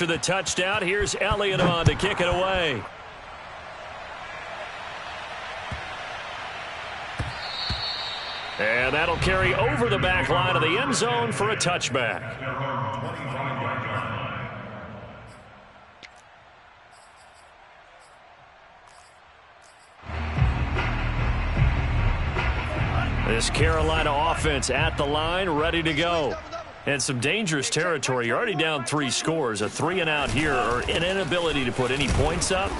after the touchdown. Here's Elliott on to kick it away. And that'll carry over the back line of the end zone for a touchback. This Carolina offense at the line, ready to go. And some dangerous territory. You're already down 3 scores. A 3-and-out here, or an inability to put any points up.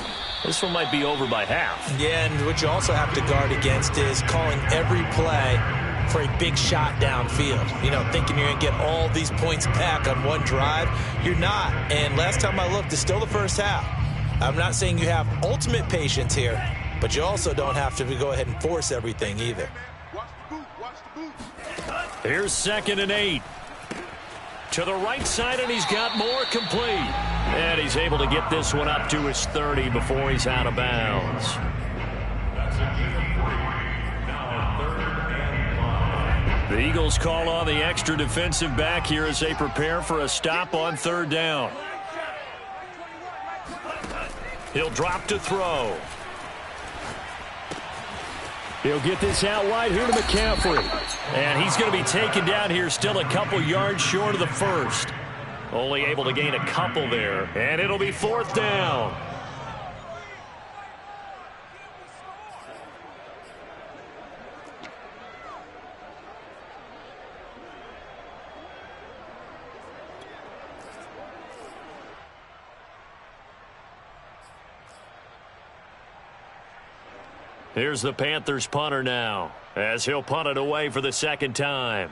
This one might be over by half. Yeah, and what you also have to guard against is calling every play for a big shot downfield. You know, thinking you're going to get all these points back on one drive. You're not. And last time I looked, it's still the first half. I'm not saying you have ultimate patience here, but you also don't have to go ahead and force everything either. Here's 2nd and 8. To the right side, and he's got more, complete. And he's able to get this one up to his 30 before he's out of bounds. The Eagles call on the extra defensive back here as they prepare for a stop on 3rd down. He'll drop to throw. He'll get this out wide here to McCaffrey. And he's going to be taken down here, still a couple yards short of the first. Only able to gain a couple there. And it'll be 4th down. Here's the Panthers punter now, as he'll punt it away for the 2nd time.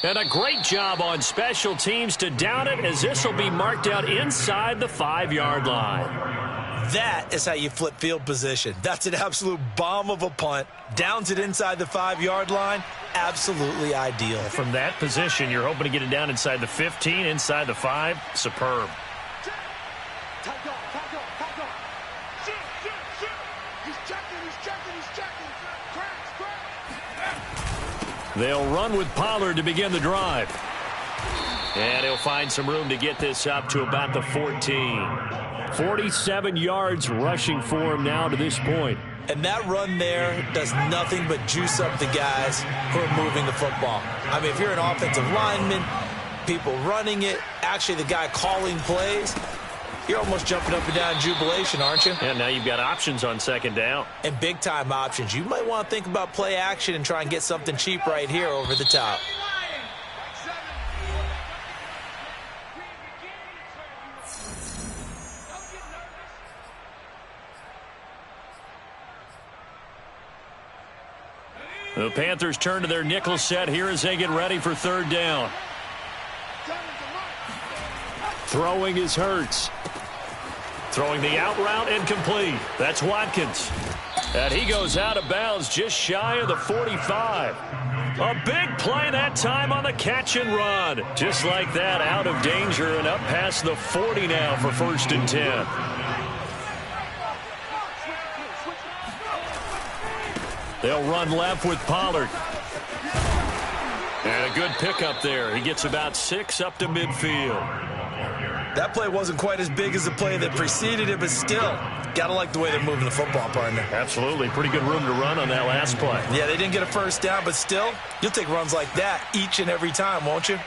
And a great job on special teams to down it, as this will be marked out inside the 5-yard line. That is how you flip field position. That's an absolute bomb of a punt. Downs it inside the 5-yard line. Absolutely ideal. From that position, you're hoping to get it down inside the 15, inside the 5. Superb. They'll run with Pollard to begin the drive. And he'll find some room to get this up to about the 14. 47 yards rushing for him now to this point. And that run there does nothing but juice up the guys who are moving the football. I mean, if you're an offensive lineman, people running it, actually the guy calling plays, you're almost jumping up and down in jubilation, aren't you? And now you've got options on 2nd down. And big-time options. You might want to think about play action and try and get something cheap right here over the top. The Panthers turn to their nickel set here as they get ready for 3rd down. Throwing is Hurts. Throwing the out route incomplete. That's Watkins. And he goes out of bounds just shy of the 45. A big play that time on the catch and run. Just like that, out of danger and up past the 40 now for 1st and 10. They'll run left with Pollard. And a good pickup there. He gets about 6 up to midfield. That play wasn't quite as big as the play that preceded it, but still, got to like the way they're moving the football, partner. Absolutely. Pretty good room to run on that last play. Yeah, they didn't get a 1st down, but still, you'll take runs like that each and every time, won't you?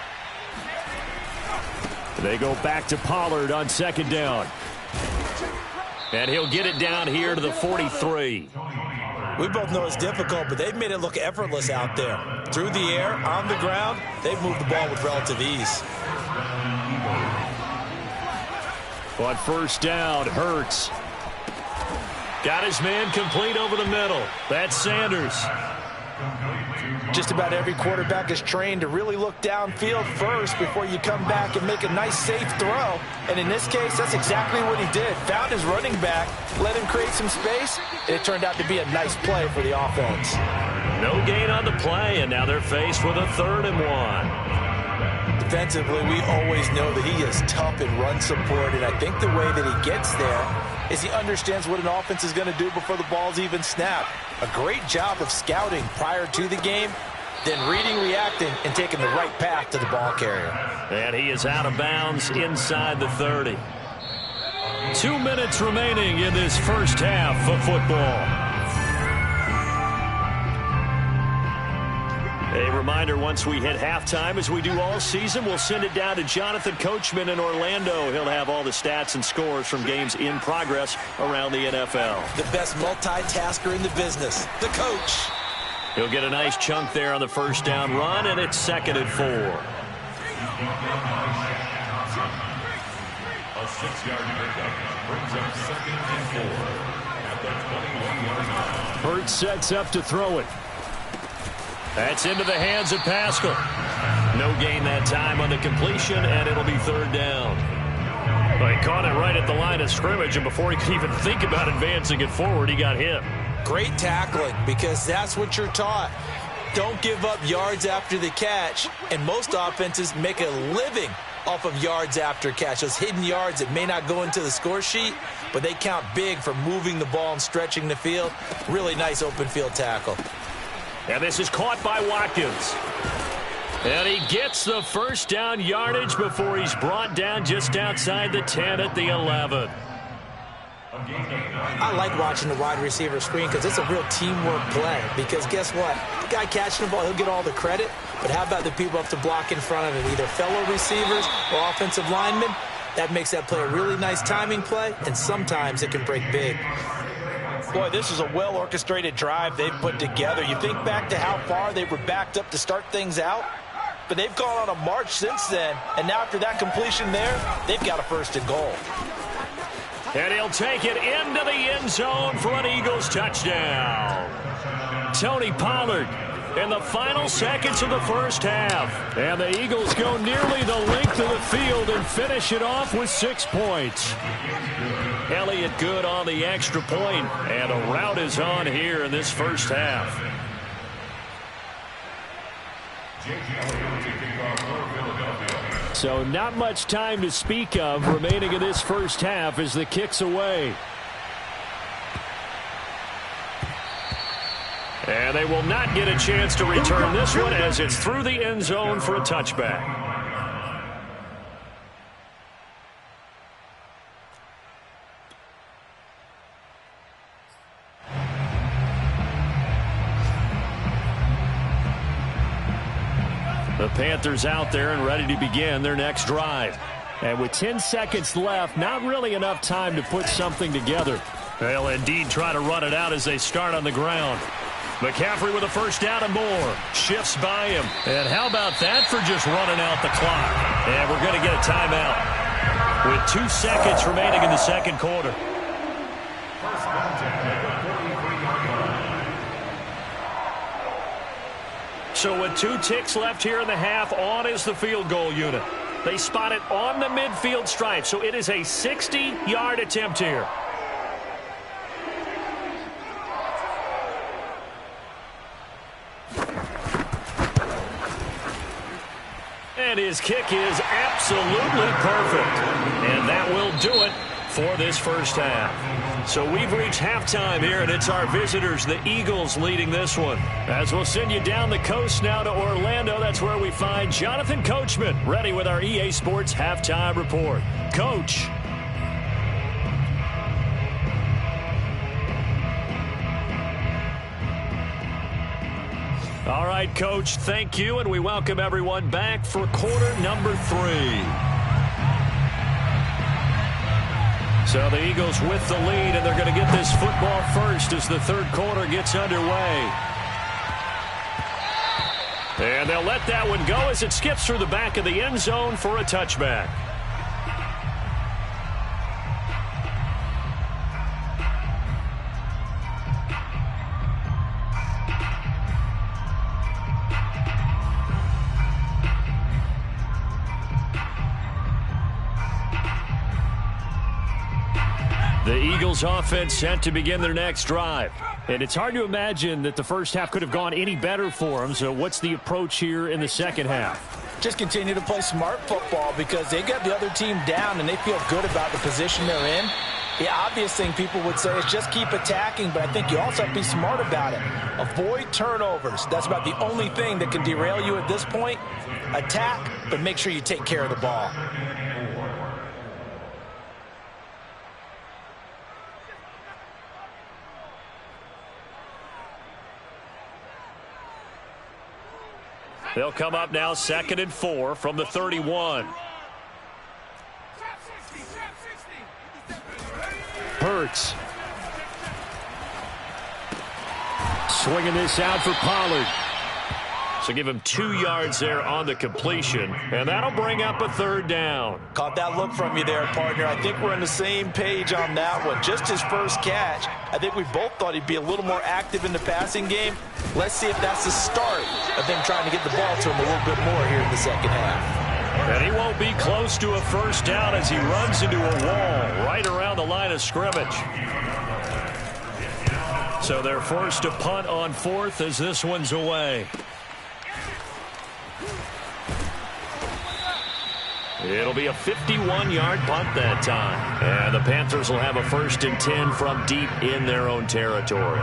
They go back to Pollard on 2nd down. And he'll get it down here to the 43. We both know it's difficult, but they've made it look effortless out there. Through the air, on the ground, they've moved the ball with relative ease. On 1st down, Hurts. Got his man complete over the middle. That's Sanders. Just about every quarterback is trained to really look downfield first before you come back and make a nice, safe throw. And in this case, that's exactly what he did. Found his running back, let him create some space, and it turned out to be a nice play for the offense. No gain on the play, and now they're faced with a 3rd and 1. defensively, we always know that he is tough in run support, and I think the way that he gets there is he understands what an offense is going to do before the ball's even snapped. A great job of scouting prior to the game, then reading, reacting, and taking the right path to the ball carrier. And he is out of bounds inside the 30. 2 minutes remaining in this first half of football. A reminder, once we hit halftime, as we do all season, we'll send it down to Jonathan Coachman in Orlando. He'll have all the stats and scores from games in progress around the NFL. The best multitasker in the business, the coach. He'll get a nice chunk there on the first down run, and it's 2nd and 4. A 6-yard pickup brings up 2nd and 4 at the 21-yard line. Hurts sets up to throw it. That's into the hands of Pascal. No gain that time on the completion, and it'll be 3rd down. Well, he caught it right at the line of scrimmage, and before he could even think about advancing it forward, he got hit. Great tackling, because that's what you're taught. Don't give up yards after the catch, and most offenses make a living off of yards after catch. Those hidden yards that may not go into the score sheet, but they count big for moving the ball and stretching the field. Really nice open field tackle. And this is caught by Watkins. And he gets the first down yardage before he's brought down just outside the 10 at the 11. I like watching the wide receiver screen because it's a real teamwork play. Because guess what? The guy catching the ball, he'll get all the credit. But how about the people up to block in front of him, either fellow receivers or offensive linemen? That makes that play a really nice timing play, and sometimes it can break big. Boy, this is a well-orchestrated drive they've put together. You think back to how far they were backed up to start things out, but they've gone on a march since then, and now after that completion there, they've got a 1st and goal. And he'll take it into the end zone for an Eagles touchdown. Tony Pollard in the final seconds of the first half. And the Eagles go nearly the length of the field and finish it off with 6 points. Elliott good on the extra point, and a rout is on here in this first half. So not much time to speak of remaining in this first half as the kick's away. And they will not get a chance to return this one as it's through the end zone for a touchback. The Panthers out there and ready to begin their next drive. And with 10 seconds left, not really enough time to put something together. They'll indeed try to run it out as they start on the ground. McCaffrey with a first down and more. Shifts by him. And how about that for just running out the clock? And we're going to get a timeout with 2 seconds remaining in the second quarter. So with 2 ticks left here in the half, on is the field goal unit. They spot it on the midfield stripe, so it is a 60-yard attempt here. And his kick is absolutely perfect. And that will do it for this first half. So we've reached halftime here, and it's our visitors, the Eagles, leading this one. As we'll send you down the coast now to Orlando, that's where we find Jonathan Coachman, ready with our EA Sports Halftime Report. Coach. All right, Coach, thank you, and we welcome everyone back for quarter number 3. So the Eagles with the lead, and they're going to get this football first as the third quarter gets underway. And they'll let that one go as it skips through the back of the end zone for a touchback. The Eagles offense set to begin their next drive. And it's hard to imagine that the first half could have gone any better for them. So what's the approach here in the second half? Just continue to play smart football because they got the other team down and they feel good about the position they're in. The obvious thing people would say is just keep attacking, but I think you also have to be smart about it. Avoid turnovers. That's about the only thing that can derail you at this point. Attack, but make sure you take care of the ball. They'll come up now 2nd and 4 from the 31. Hurts. Swinging this out for Pollard. So give him 2 yards there on the completion, and that'll bring up a 3rd down. Caught that look from you there, partner. I think we're on the same page on that one. Just his first catch. I think we both thought he'd be a little more active in the passing game. Let's see if that's the start of them trying to get the ball to him a little bit more here in the second half. And he won't be close to a 1st down as he runs into a wall right around the line of scrimmage. So they're forced to punt on 4th as this one's away. It'll be a 51-yard punt that time. And the Panthers will have a 1st and 10 from deep in their own territory.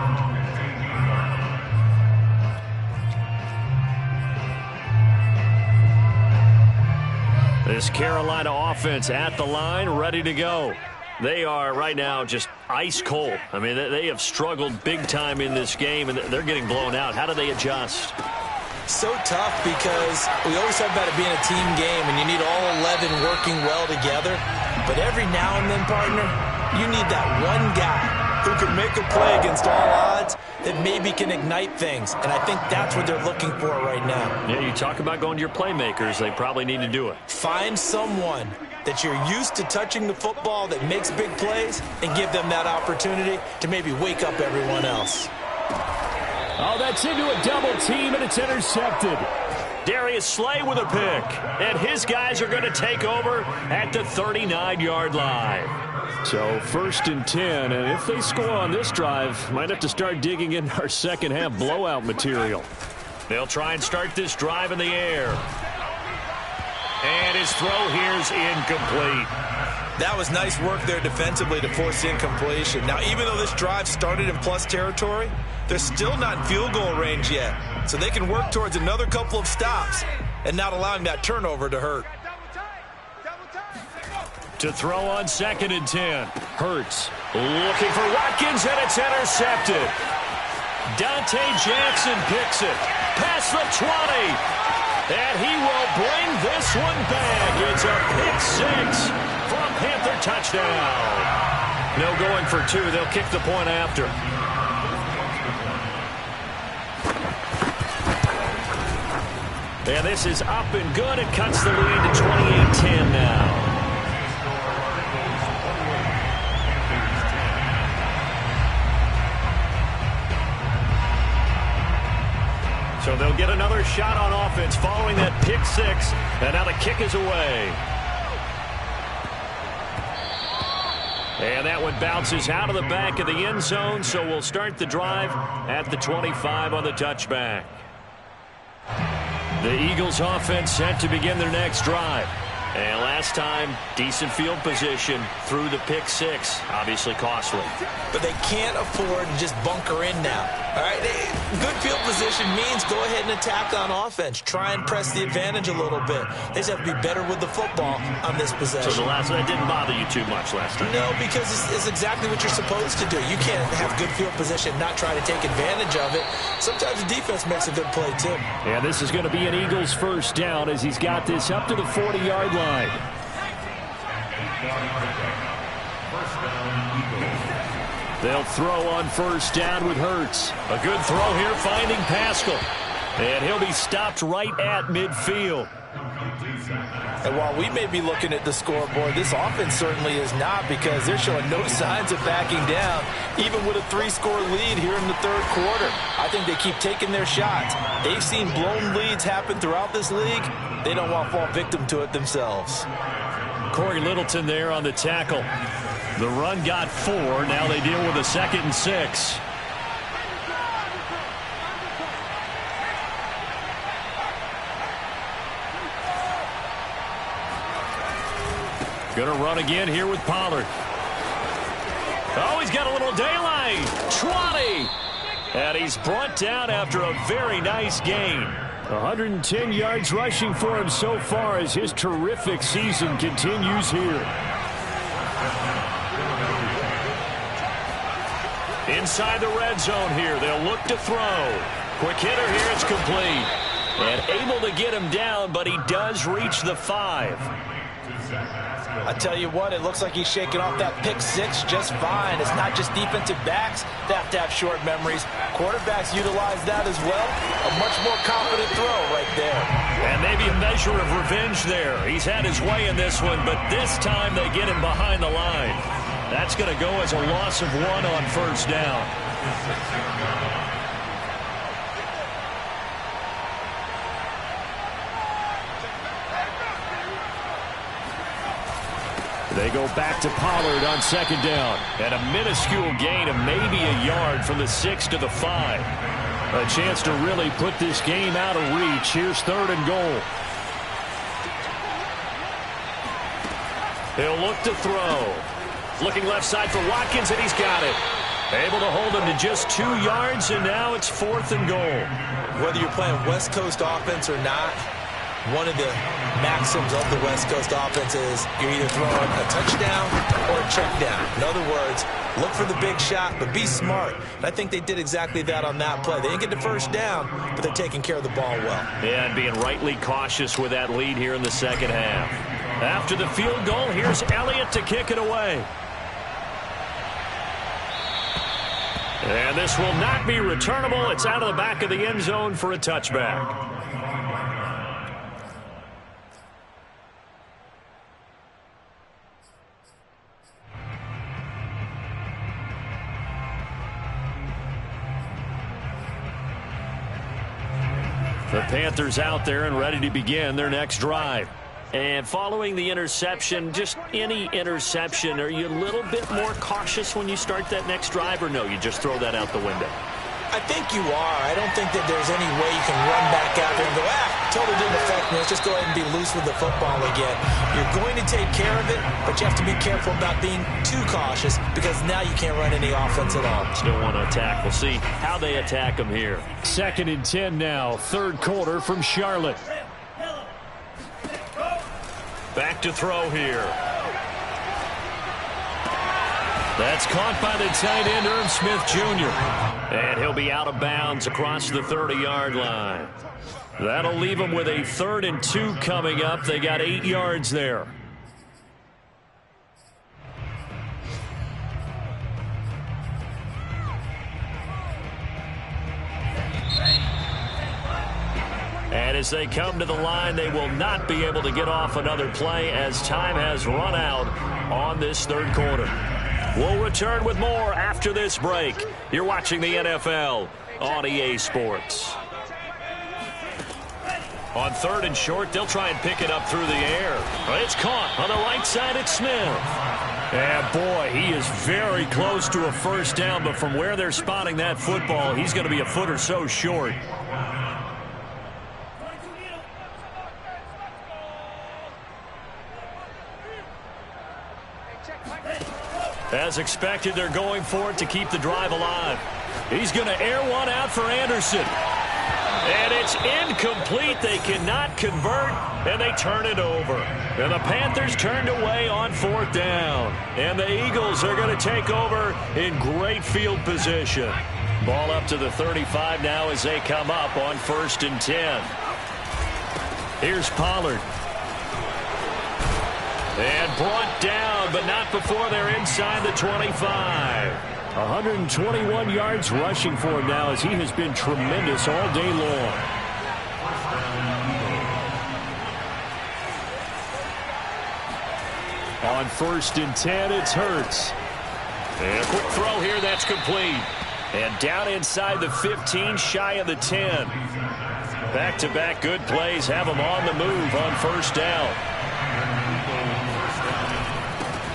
This Carolina offense at the line, ready to go. They are right now just ice cold. I mean, they have struggled big time in this game, and they're getting blown out. How do they adjust? So tough because we always talk about it being a team game, and you need all 11 working well together. But every now and then, partner, you need that one guy who can make a play against all odds that maybe can ignite things. And I think that's what they're looking for right now. Yeah, you talk about going to your playmakers. They probably need to do it. Find someone that you're used to touching the football that makes big plays and give them that opportunity to maybe wake up everyone else. Oh, that's into a double team, and it's intercepted. Darius Slay with a pick, and his guys are going to take over at the 39-yard line. So 1st and 10, and if they score on this drive, might have to start digging in our second half blowout material. They'll try and start this drive in the air. And his throw here's incomplete. That was nice work there defensively to force incompletion. Now, even though this drive started in plus territory, they're still not in field goal range yet. So they can work towards another couple of stops and not allowing that turnover to hurt. To throw on 2nd and 10. Hurts looking for Watkins, and it's intercepted. Dante Jackson picks it past the 20. And he will bring this one back. It's a pick 6 from Panther touchdown. No going for 2. They'll kick the point after. And this is up and good. It cuts the lead to 28-10 now. So they'll get another shot on offense following that pick 6. And now the kick is away. And that one bounces out of the back of the end zone. So we'll start the drive at the 25 on the touchback. The Eagles offense set to begin their next drive. And last time, decent field position through the pick 6. Obviously costly. But they can't afford to just bunker in now. All right, good field position means go ahead and attack on offense. Try and press the advantage a little bit. They just have to be better with the football on this possession. So the last one, that didn't bother you too much last time? No, because it's exactly what you're supposed to do. You can't have good field position, not try to take advantage of it. Sometimes the defense makes a good play, too. Yeah, this is going to be an Eagles 1st down as he's got this up to the 40-yard line. They'll throw on 1st down with Hurts. A good throw here, finding Pascal. And he'll be stopped right at midfield. And while we may be looking at the scoreboard, this offense certainly is not, because they're showing no signs of backing down, even with a 3-score lead here in the 3rd quarter. I think they keep taking their shots. They've seen blown leads happen throughout this league. They don't want to fall victim to it themselves. Corey Littleton there on the tackle. The run got 4. Now they deal with a 2nd and 6. Going to run again here with Pollard. Oh, he's got a little daylight. 20. And he's brought down after a very nice gain. 110 yards rushing for him so far as his terrific season continues here. Inside the red zone here. They'll look to throw. Quick hitter here. It's complete. And able to get him down, but he does reach the 5. I tell you what, it looks like he's shaking off that pick 6 just fine. It's not just defensive backs that have to have short memories. Quarterbacks utilize that as well. A much more confident throw right there. And maybe a measure of revenge there. He's had his way in this one, but this time they get him behind the line. That's going to go as a loss of 1 on first down. They go back to Pollard on second down. And a minuscule gain of maybe a yard from the 6 to the 5. A chance to really put this game out of reach. Here's 3rd and goal. He'll look to throw. Looking left side for Watkins, and he's got it. Able to hold him to just 2 yards, and now it's 4th and goal. Whether you're playing West Coast offense or not, one of the maxims of the West Coast offense is you're either throwing a touchdown or a check down. In other words, look for the big shot, but be smart. And I think they did exactly that on that play. They didn't get the first down, but they're taking care of the ball well. Yeah, and being rightly cautious with that lead here in the second half. After the field goal, here's Elliott to kick it away. And this will not be returnable. It's out of the back of the end zone for a touchback. The Panthers out there and ready to begin their next drive. And following the interception, just any interception, are you a little bit more cautious when you start that next drive, or no, you just throw that out the window? I think you are. I don't think that there's any way you can run back out there and go, totally didn't affect me. Let's just go ahead and be loose with the football again. You're going to take care of it, but you have to be careful about being too cautious because now you can't run any offense at all. Still want to attack. We'll see how they attack them here. 2nd and 10 now, 3rd quarter from Charlotte. Back to throw here. That's caught by the tight end, Irv Smith Jr. And he'll be out of bounds across the 30-yard line. That'll leave them with a 3rd and 2 coming up. They got 8 yards there. And as they come to the line, they will not be able to get off another play as time has run out on this 3rd quarter. We'll return with more after this break. You're watching the NFL on EA Sports. On 3rd and short, they'll try and pick it up through the air. It's caught on the right side. It's Smith. And boy, he is very close to a first down, but from where they're spotting that football, he's going to be a foot or so short. As expected, they're going for it to keep the drive alive. He's going to air one out for Anderson. And it's incomplete. They cannot convert, and they turn it over. And the Panthers turned away on 4th down. And the Eagles are going to take over in great field position. Ball up to the 35 now as they come up on 1st and 10. Here's Pollard. And brought down, but not before they're inside the 25. 121 yards rushing for him now as he has been tremendous all day long. On 1st and 10, it's Hurts. And a quick throw here, that's complete. And down inside the 15, shy of the 10. Back-to-back good plays have him on the move on 1st down.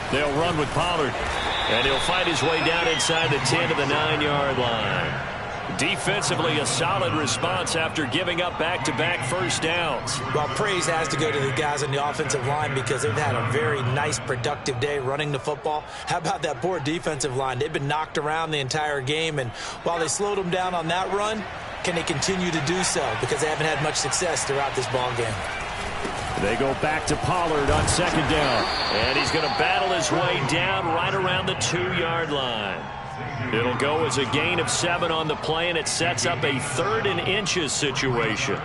They'll run with Pollard, and he'll fight his way down inside the 10 to the 9-yard line. Defensively, a solid response after giving up back-to-back first downs. Well, praise has to go to the guys on the offensive line because they've had a very nice, productive day running the football. How about that poor defensive line? They've been knocked around the entire game, and while they slowed them down on that run, can they continue to do so? Because they haven't had much success throughout this ball game. They go back to Pollard on second down. And he's going to battle his way down right around the 2-yard line. It'll go as a gain of 7 on the play, and it sets up a 3rd and inches situation.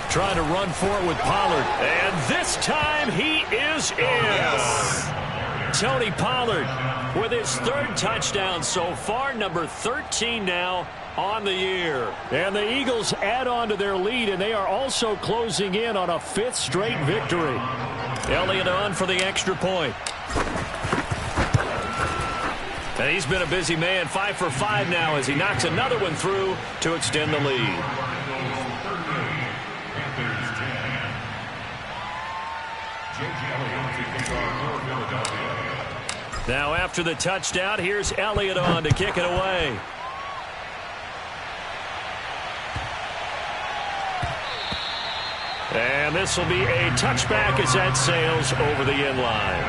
Trying to run for it with Pollard. And this time he is in. Yes. Tony Pollard with his 3rd touchdown so far, number 13 now on the year. And the Eagles add on to their lead, and they are also closing in on a 5th straight victory. Elliott on for the extra point. And he's been a busy man, 5 for 5 now as he knocks another one through to extend the lead. Now after the touchdown, here's Elliott on to kick it away. And this will be a touchback as that sails over the end line.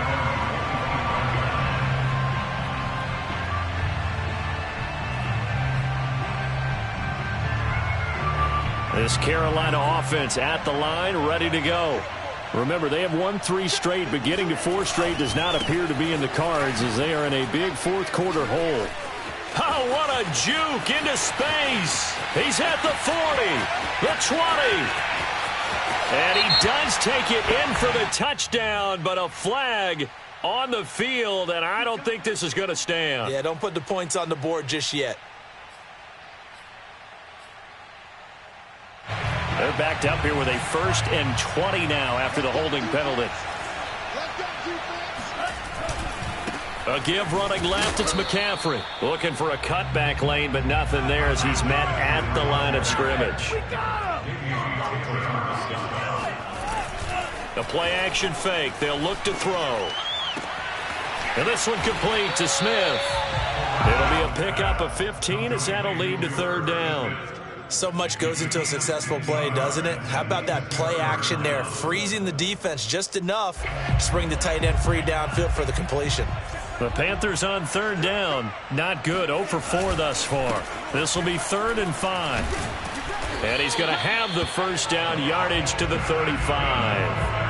This Carolina offense at the line, ready to go. Remember, they have won 3 straight, but getting to 4 straight does not appear to be in the cards as they are in a big 4th quarter hole. Oh, what a juke into space. He's at the 40, the 20. And he does take it in for the touchdown, but a flag on the field, and I don't think this is going to stand. Yeah, don't put the points on the board just yet. They're backed up here with a 1st and 20 now after the holding penalty. A give running left, it's McCaffrey. Looking for a cutback lane, but nothing there as he's met at the line of scrimmage. The play action fake, they'll look to throw. And this one complete to Smith. It'll be a pickup of 15 as that'll lead to 3rd down. So much goes into a successful play, doesn't it? How about that play action there? Freezing the defense just enough to bring the tight end free downfield for the completion. The Panthers on 3rd down. Not good. 0 for 4 thus far. This will be 3rd and 5. And he's going to have the 1st down, yardage to the 35.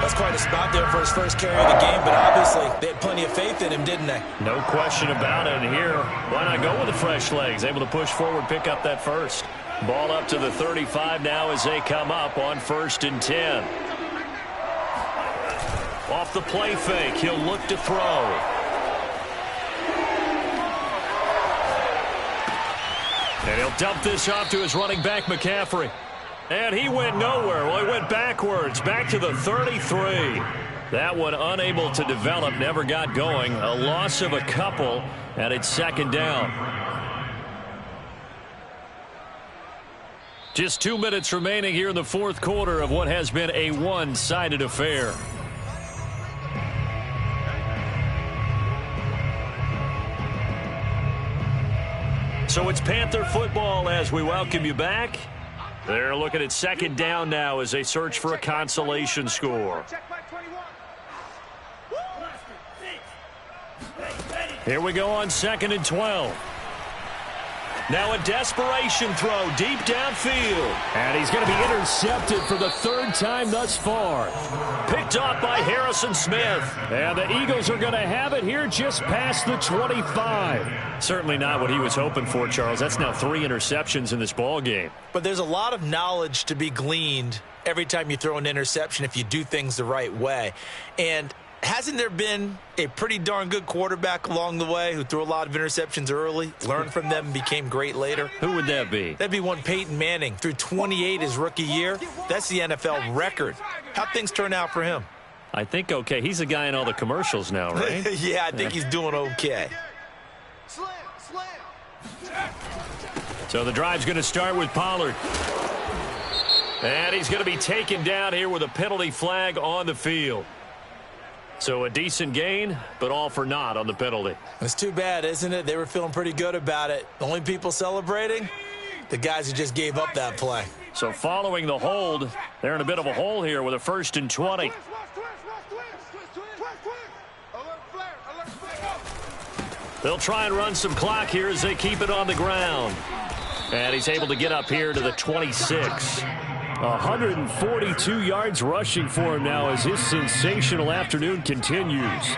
That's quite a spot there for his first carry of the game, but obviously they had plenty of faith in him, didn't they? No question about it. And here, why not go with the fresh legs? Able to push forward, pick up that 1st. Ball up to the 35 now as they come up on 1st and 10. Off the play fake, he'll look to throw. And he'll dump this off to his running back, McCaffrey. And he went nowhere. Well, he went backwards, back to the 33. That one unable to develop, never got going. A loss of a couple, and it's 2nd down. Just 2 minutes remaining here in the 4th quarter of what has been a one-sided affair. So it's Panther football as we welcome you back. They're looking at 2nd down now as they search for a consolation score. Here we go on 2nd and 12. Now a desperation throw deep downfield. And he's going to be intercepted for the 3rd time thus far. Picked off by Harrison Smith. And the Eagles are going to have it here just past the 25. Certainly not what he was hoping for, Charles. That's now 3 interceptions in this ball game. But there's a lot of knowledge to be gleaned every time you throw an interception if you do things the right way. And hasn't there been a pretty darn good quarterback along the way who threw a lot of interceptions early, learned from them, and became great later? Who would that be? That'd be one Peyton Manning. Threw 28 his rookie year. That's the NFL record. How'd things turn out for him? I think okay. He's a guy in all the commercials now, right? Yeah, I think he's doing okay. So the drive's going to start with Pollard. And he's going to be taken down here with a penalty flag on the field. So a decent gain, but all for naught on the penalty. It's too bad, isn't it? They were feeling pretty good about it. The only people celebrating, the guys who just gave up that play. So following the hold, they're in a bit of a hole here with a 1st and 20. They'll try and run some clock here as they keep it on the ground. And he's able to get up here to the 26. 142 yards rushing for him now as his sensational afternoon continues.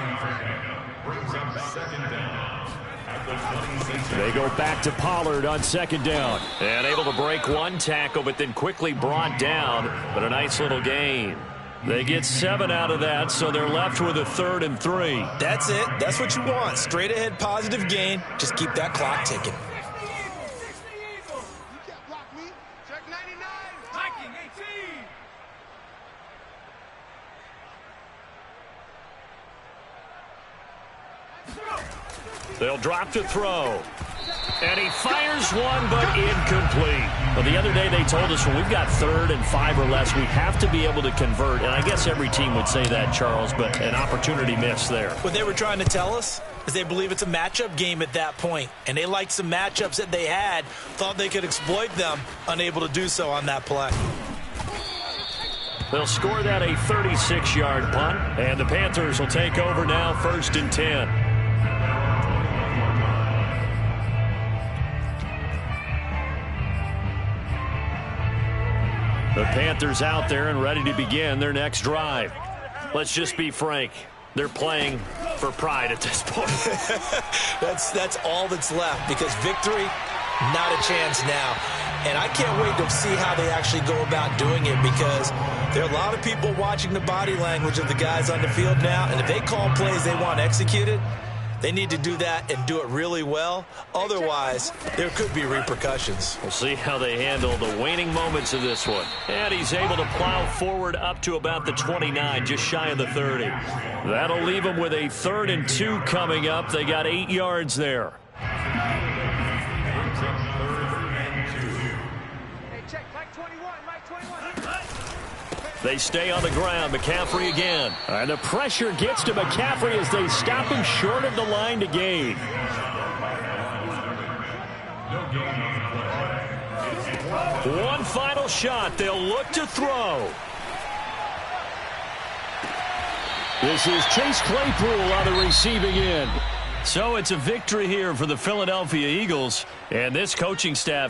They go back to Pollard on 2nd down. And able to break one tackle, but then quickly brought down. But a nice little gain. They get 7 out of that, so they're left with a 3rd and 3. That's it. That's what you want. Straight ahead positive gain. Just keep that clock ticking. They'll drop to throw. And he fires one, but incomplete. Well, the other day they told us when we've got 3rd and 5 or less, we have to be able to convert. And I guess every team would say that, Charles, but an opportunity missed there. What they were trying to tell us is they believe it's a matchup game at that point. And they liked some matchups that they had, thought they could exploit them, unable to do so on that play. They'll score that a 36-yard punt. And the Panthers will take over now, 1st and 10. The Panthers out there and ready to begin their next drive. Let's just be frank. They're playing for pride at this point. That's all that's left because victory, not a chance now. And I can't wait to see how they actually go about doing it because there are a lot of people watching the body language of the guys on the field now. And if they call plays they want executed, they need to do that and do it really well. Otherwise, there could be repercussions. We'll see how they handle the waning moments of this one. And he's able to plow forward up to about the 29, just shy of the 30. That'll leave them with a 3rd and 2 coming up. They got 8 yards there. They stay on the ground. McCaffrey again. And the pressure gets to McCaffrey as they stop him short of the line to gain. One final shot. They'll look to throw. This is Chase Claypool on the receiving end. So it's a victory here for the Philadelphia Eagles. And this coaching staff